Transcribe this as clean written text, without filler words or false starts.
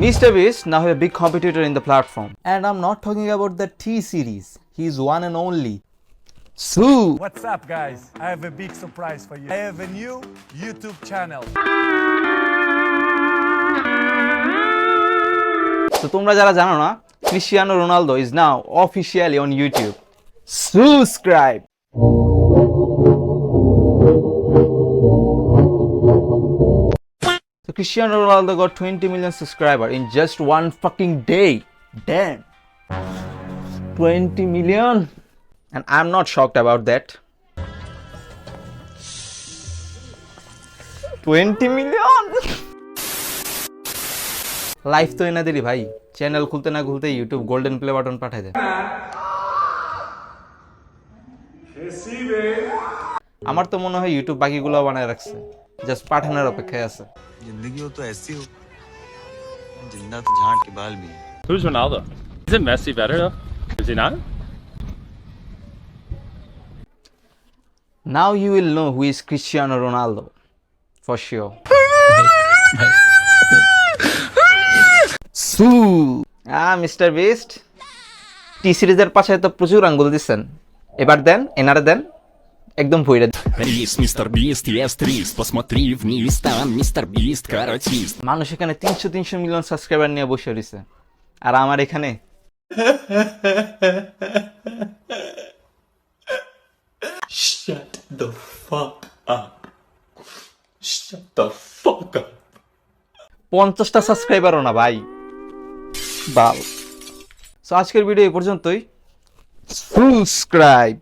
Mr. Beast now have a big competitor in the platform. And I'm not talking about the T-series. He's one and only. Sue! What's up, guys? I have a big surprise for you. I have a new YouTube channel. So তোমরা যারা জানো না, Cristiano Ronaldo is now officially on YouTube. Subscribe! So Cristiano Ronaldo got 20 million subscribers in just one fucking day. Damn! 20 million? And I'm not shocked about that. 20 million? Life তো এনাদেরই ভাই, channel খুলতে না খুলতে YouTube golden play button পাঠায় দেয়। আমার তো মনে হয় ইউটিউব বাকিগুলো বানায় রাখছে, জাস্ট পাঠানোর অপেক্ষায় আছে। जिंदगी हो तो ऐसी हो, जिंदा तो झांट के बाल भी। Who's Ronaldo? Isn't Messi better though? Is he not? Now you will know who is Cristiano Ronaldo for sure. Mr. Beast টি সিরিজের পাশে তো প্রচুর আঙ্গুল দিচ্ছেন, এবার দেন, এনারে দেন, একদম ভইরা। Рис, мистер Бист, есть рис, посмотри вниз, там мистер Бист, каратист. মানুষ এখানে 300 মিলিয়ন সাবস্ক্রাইবার নিয়ে বসে রয়েছে, আর আমার এখানে Shut the fuck up. Shut the fuck up. 50টা সাবস্ক্রাইবারও না ভাই, বাল। সো আজকের ভিডিও এই পর্যন্তই। সাবস্ক্রাইব।